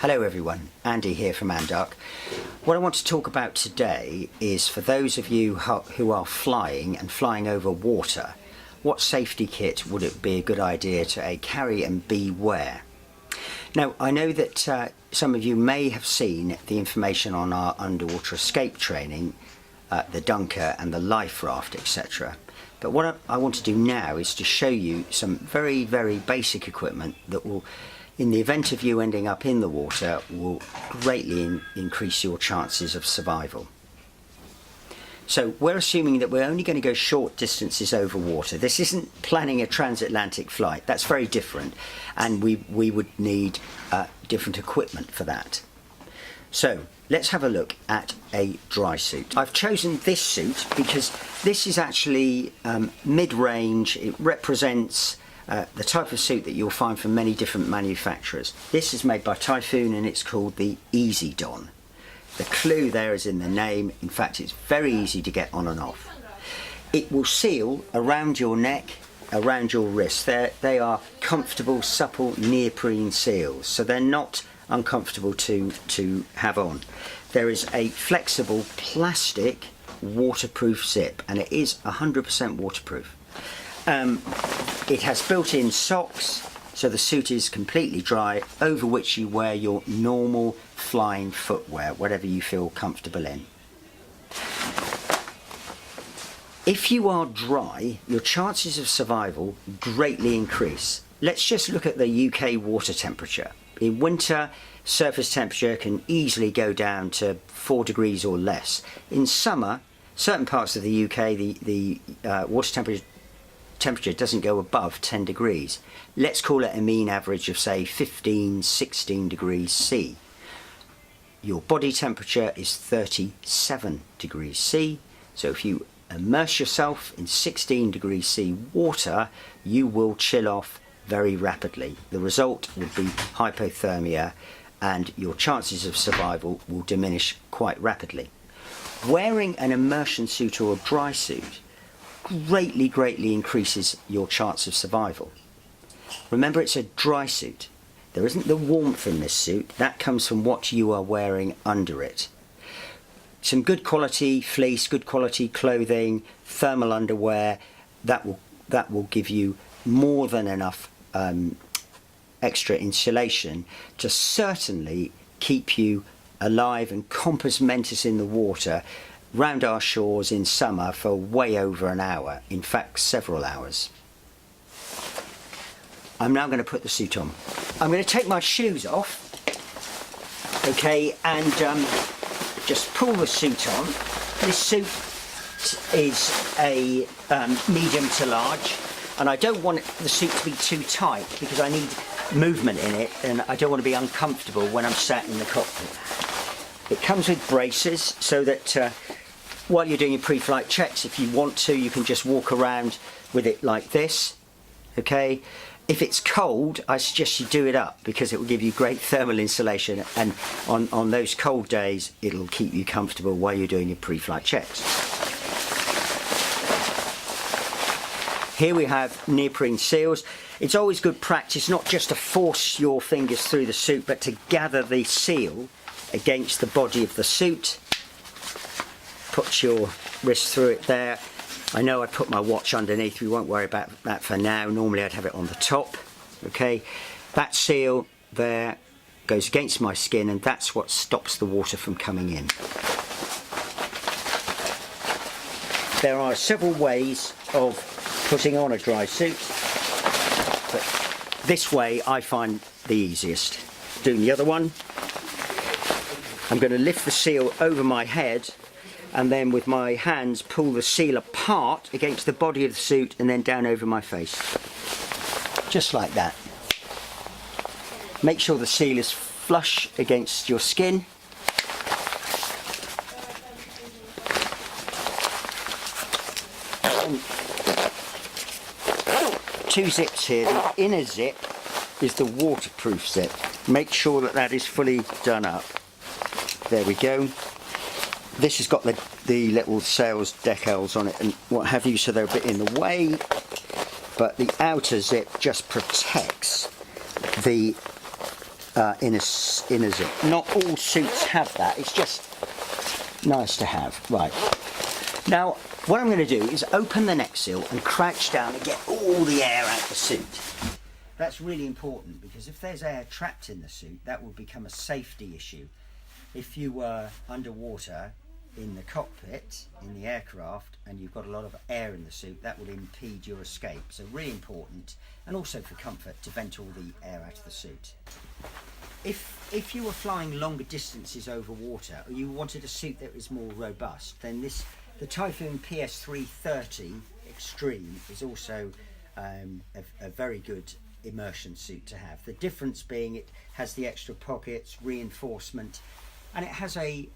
Hello everyone, Andy here from Andark. What I want to talk about today is for those of you who are flying and flying over water, what safety kit would it be a good idea to A, carry and B, wear? Now I know that some of you may have seen the information on our underwater escape training, the Dunker and the life raft, etc. But what I want to do now is to show you some very basic equipment that will, in the event of you ending up in the water, will greatly increase your chances of survival. So we're assuming that we're only going to go short distances over water. This isn't planning a transatlantic flight. That's very different, and we would need different equipment for that. So let's have a look at a dry suit. I've chosen this suit because this is actually mid-range. It represents the type of suit that you'll find from many different manufacturers. This is made by Typhoon and it's called the Easy Don. The clue there is in the name. In fact, it's very easy to get on and off. It will seal around your neck, around your wrists. They are comfortable, supple neoprene seals, so they're not uncomfortable to have on. There is a flexible plastic waterproof zip, and it is 100% waterproof. It has built-in socks, so the suit is completely dry, over which you wear your normal flying footwear, whatever you feel comfortable in. If you are dry, your chances of survival greatly increase. Let's just look at the UK water temperature. In winter, surface temperature can easily go down to 4 degrees or less. In summer, certain parts of the UK, the water temperature doesn't go above 10 degrees. Let's call it a mean average of, say, 15-16 degrees C. Your body temperature is 37 degrees C, so if you immerse yourself in 16 degrees C water, you will chill off very rapidly. The result will be hypothermia, and your chances of survival will diminish quite rapidly. Wearing an immersion suit or a dry suit greatly increases your chance of survival. Remember, it's a dry suit. There isn't the warmth in this suit. That comes from what you are wearing under it. Some good quality fleece, good quality clothing, thermal underwear, that will give you more than enough extra insulation to certainly keep you alive and compos mentis in the water round our shores in summer for way over an hour, in fact several hours. I'm now going to put the suit on. I'm going to take my shoes off, okay, and just pull the suit on. This suit is a medium to large, and I don't want the suit to be too tight because I need movement in it, and I don't want to be uncomfortable when I'm sat in the cockpit. It comes with braces so that while you're doing your pre-flight checks, if you want to, you can just walk around with it like this, okay? If it's cold, I suggest you do it up because it will give you great thermal insulation, and on those cold days, it'll keep you comfortable while you're doing your pre-flight checks. Here we have neoprene seals. It's always good practice not just to force your fingers through the suit, but to gather the seal against the body of the suit. Put your wrist through it there. I know I put my watch underneath. We won't worry about that for now. Normally I'd have it on the top. Okay, that seal there goes against my skin, and that's what stops the water from coming in. There are several ways of putting on a dry suit, but this way I find the easiest. Doing the other one, I'm going to lift the seal over my head, and then with my hands pull the seal apart against the body of the suit and then down over my face. Just like that. Make sure the seal is flush against your skin. And 2 zips here. The inner zip is the waterproof zip. Make sure that that is fully done up. There we go. This has got the little sails decals on it and what have you, so they're a bit in the way, but the outer zip just protects the inner zip. Not all suits have that, it's just nice to have. Right, now what I'm going to do is open the neck seal and crouch down and get all the air out of the suit. That's really important, because if there's air trapped in the suit, that will become a safety issue. If you were underwater in the cockpit, in the aircraft, and you've got a lot of air in the suit, that will impede your escape. So really important, and also for comfort, to vent all the air out of the suit. If you were flying longer distances over water, or you wanted a suit that was more robust, then the Typhoon PS330 Extreme is also a very good immersion suit to have. The difference being it has the extra pockets, reinforcement, and it has a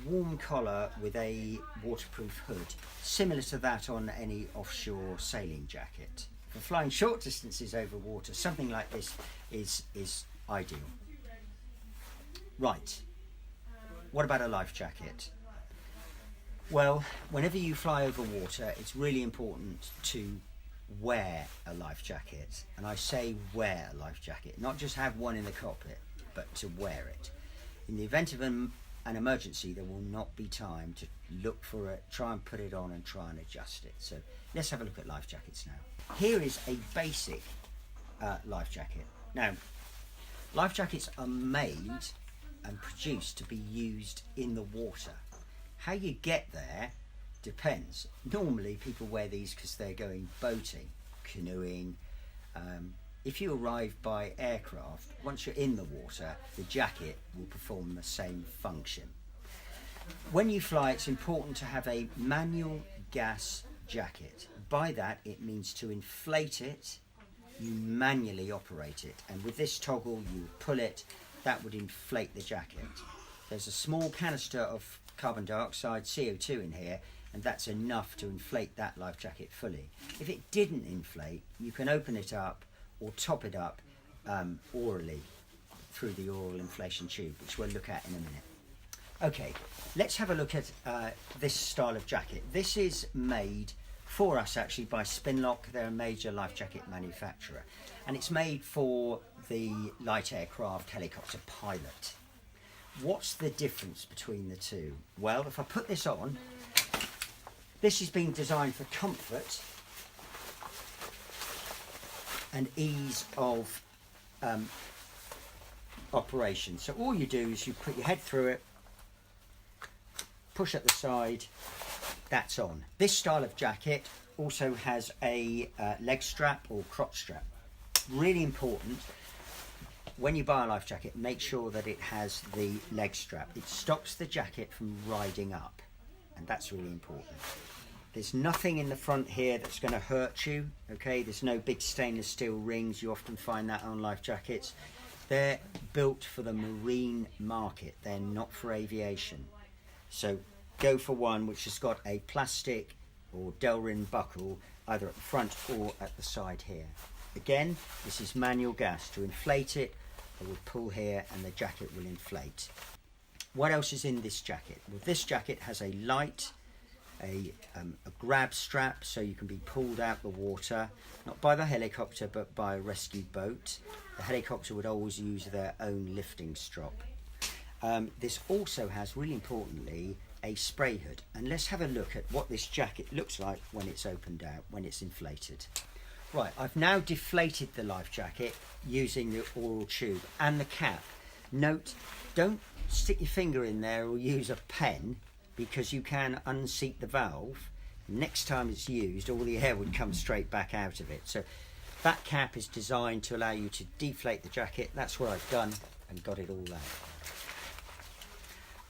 warm collar with a waterproof hood, similar to that on any offshore sailing jacket. For flying short distances over water, something like this is ideal. Right, what about a life jacket? Well, whenever you fly over water, it's really important to wear a life jacket. And I say wear a life jacket, not just have one in the cockpit, but to wear it. In the event of an emergency, there will not be time to look for it, try and put it on and try and adjust it. So let's have a look at life jackets now. Here is a basic life jacket. Now, life jackets are made and produced to be used in the water. How you get there depends. Normally people wear these because they're going boating, canoeing. If you arrive by aircraft, once you're in the water, the jacket will perform the same function. When you fly, it's important to have a manual gas jacket. By that, it means to inflate it, you manually operate it. And with this toggle, you pull it, that would inflate the jacket. There's a small canister of carbon dioxide, CO2 in here, and that's enough to inflate that life jacket fully. If it didn't inflate, you can open it up or top it up orally through the oral inflation tube, which we'll look at in a minute. Okay, let's have a look at this style of jacket. This is made for us actually by Spinlock. They're a major life jacket manufacturer, and it's made for the light aircraft helicopter pilot. What's the difference between the two? Well, if I put this on, this is being designed for comfort and ease of operation. So all you do is you put your head through it, push at the side, that's on. This style of jacket also has a leg strap or crotch strap. Really important, when you buy a life jacket, make sure that it has the leg strap. It stops the jacket from riding up, and that's really important. There's nothing in the front here that's going to hurt you, okay? There's no big stainless steel rings. You often find that on life jackets. They're built for the marine market. They're not for aviation. So go for one which has got a plastic or Delrin buckle either at the front or at the side here. Again, this is manual gas. To inflate it, I will pull here and the jacket will inflate. What else is in this jacket? Well, this jacket has a light, a grab strap so you can be pulled out the water, not by the helicopter but by a rescue boat. The helicopter would always use their own lifting strop. This also has, really importantly, a spray hood, and let's have a look at what this jacket looks like when it's opened out, when it's inflated. Right, I've now deflated the life jacket using the oral tube and the cap. Note, don't stick your finger in there or use a pen, because you can unseat the valve. Next time it's used, all the air would come straight back out of it. So that cap is designed to allow you to deflate the jacket. That's what I've done and got it all out.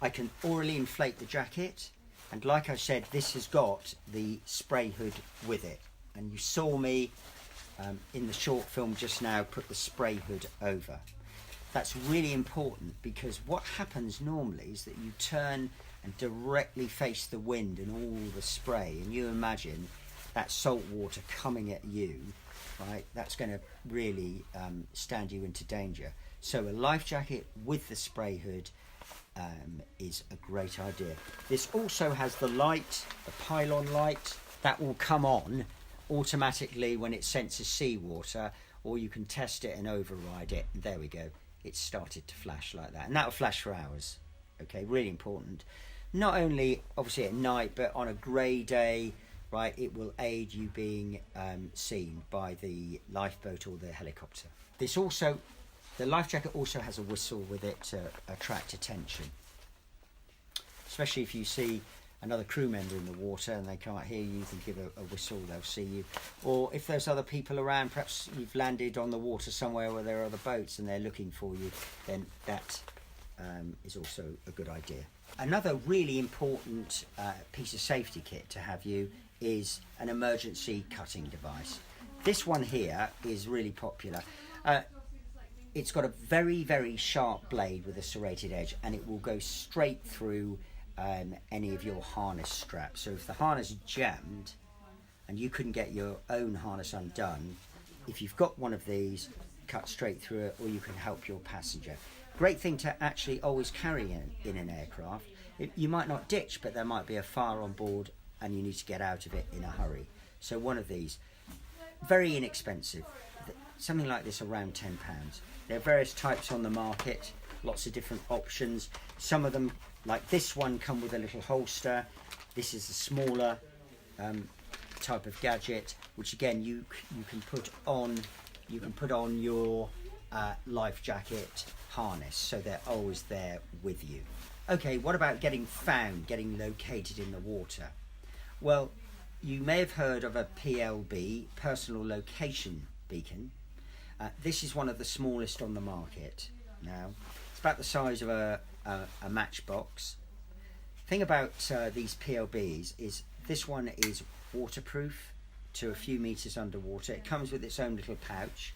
I can orally inflate the jacket, and like I said, this has got the spray hood with it. And you saw me in the short film just now put the spray hood over. That's really important, because what happens normally is that you turn and directly face the wind and all the spray, and you imagine that salt water coming at you, right? That's going to really stand you into danger. So a life jacket with the spray hood is a great idea. This also has the light, the pylon light, that will come on automatically when it senses seawater, or you can test it and override it. There we go, it's started to flash like that, and that'll flash for hours. Okay, really important. Not only obviously at night, but on a grey day, right? It will aid you being seen by the lifeboat or the helicopter. The life jacket also has a whistle with it to attract attention, especially if you see another crew member in the water and they can't hear you. You can give a whistle, they'll see you. Or if there's other people around, perhaps you've landed on the water somewhere where there are other boats and they're looking for you, then that is also a good idea. Another really important piece of safety kit to have you is an emergency cutting device. This one here is really popular. It's got a very, very sharp blade with a serrated edge, and it will go straight through any of your harness straps. So if the harness is jammed and you couldn't get your own harness undone, if you've got one of these, cut straight through it, or you can help your passenger. Great thing to actually always carry in an aircraft. You might not ditch, but there might be a fire on board and you need to get out of it in a hurry. So one of these, very inexpensive, something like this around £10. There are various types on the market, lots of different options. Some of them, like this one, come with a little holster. This is a smaller type of gadget, which again you can put on your life jacket harness, so they're always there with you. Okay, what about getting found, getting located in the water? Well, you may have heard of a PLB, personal location beacon. This is one of the smallest on the market now. It's about the size of a matchbox. Thing about these PLBs is this one is waterproof to a few meters underwater. It comes with its own little pouch.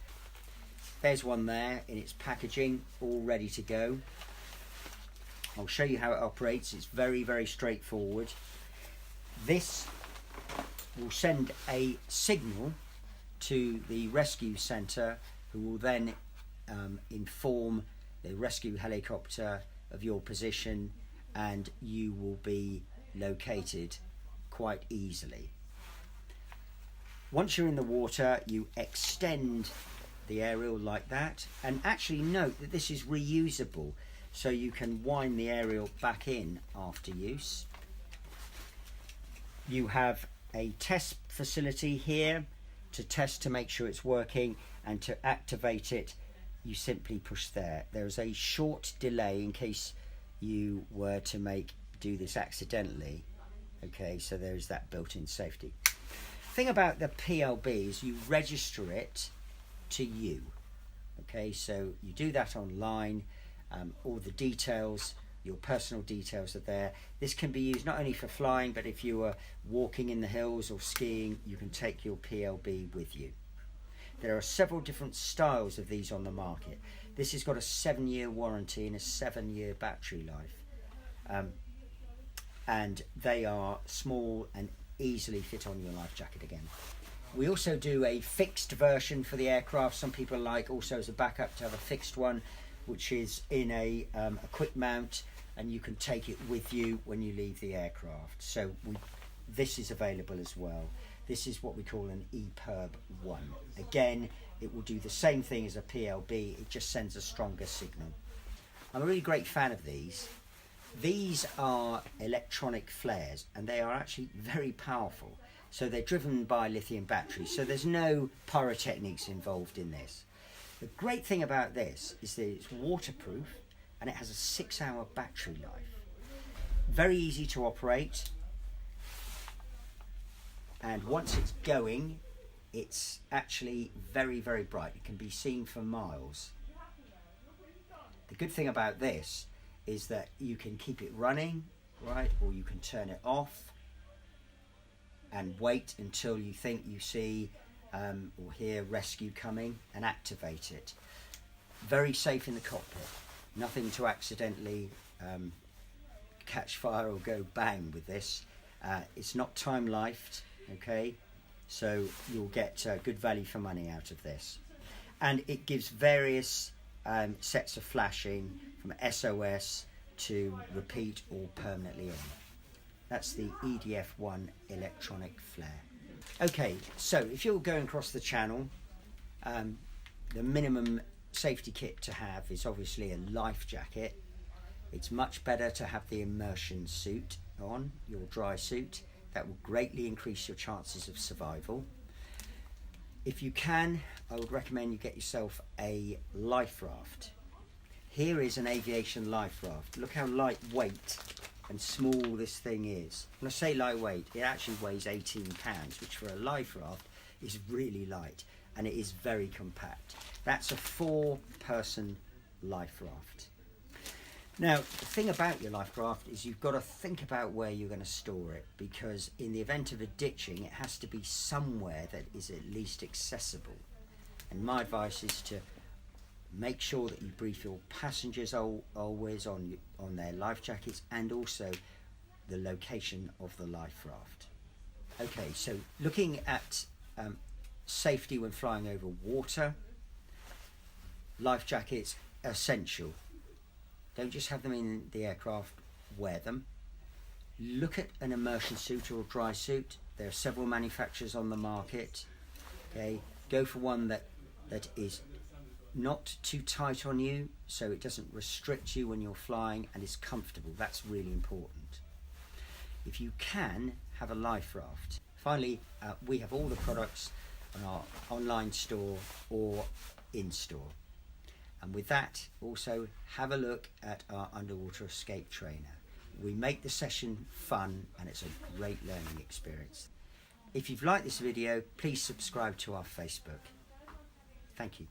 There's one there in its packaging, all ready to go. I'll show you how it operates. It's very, very straightforward. This will send a signal to the rescue centre, who will then inform the rescue helicopter of your position, and you will be located quite easily. Once you're in the water, you extend the aerial like that, and actually note that this is reusable, so you can wind the aerial back in after use. You have a test facility here to test to make sure it's working, and to activate it you simply push there. There's a short delay in case you were to do this accidentally. Okay, so there's that built-in safety. Thing about the PLB is you register it to you. Okay, so you do that online. All the details, your personal details are there. This can be used not only for flying, but if you are walking in the hills or skiing, you can take your PLB with you. There are several different styles of these on the market. This has got a 7-year warranty and a 7-year battery life. And they are small and easily fit on your life jacket again. We also do a fixed version for the aircraft. Some people like also as a backup to have a fixed one, which is in a quick mount, and you can take it with you when you leave the aircraft. So this is available as well. This is what we call an EPIRB 1. Again, it will do the same thing as a PLB, it just sends a stronger signal. I'm a really great fan of these. These are electronic flares, and they are actually very powerful. So they're driven by lithium batteries, so there's no pyrotechnics involved in this. The great thing about this is that it's waterproof and it has a 6-hour battery life. Very easy to operate, and once it's going, it's actually very, very bright. It can be seen for miles. The good thing about this is that you can keep it running, right, or you can turn it off and wait until you think you see or hear rescue coming and activate it. Very safe in the cockpit. Nothing to accidentally catch fire or go bang with this. It's not time-lifed, okay, so you'll get good value for money out of this. And it gives various sets of flashing from SOS to repeat or permanently on. That's the EDF-1 electronic flare. Okay, so if you're going across the channel, the minimum safety kit to have is obviously a life jacket. It's much better to have the immersion suit on, your dry suit. That will greatly increase your chances of survival. If you can, I would recommend you get yourself a life raft. Here is an aviation life raft. Look how lightweight and small this thing is. When I say lightweight, it actually weighs 18 pounds, which for a life raft is really light, and it is very compact. That's a 4-person life raft. Now, the thing about your life raft is you've got to think about where you're going to store it, because in the event of a ditching, it has to be somewhere that is at least accessible. And my advice is to make sure that you brief your passengers always on their life jackets, and also the location of the life raft. Okay, so looking at safety when flying over water, life jackets are essential. Don't just have them in the aircraft, wear them. Look at an immersion suit or a dry suit. There are several manufacturers on the market. Okay, go for one that is not too tight on you, so it doesn't restrict you when you're flying, and is comfortable. That's really important. If you can, have a life raft. Finally, we have all the products on our online store or in-store. And with that, also have a look at our underwater escape trainer. We make the session fun, and it's a great learning experience. If you've liked this video, please subscribe to our Facebook. Thank you.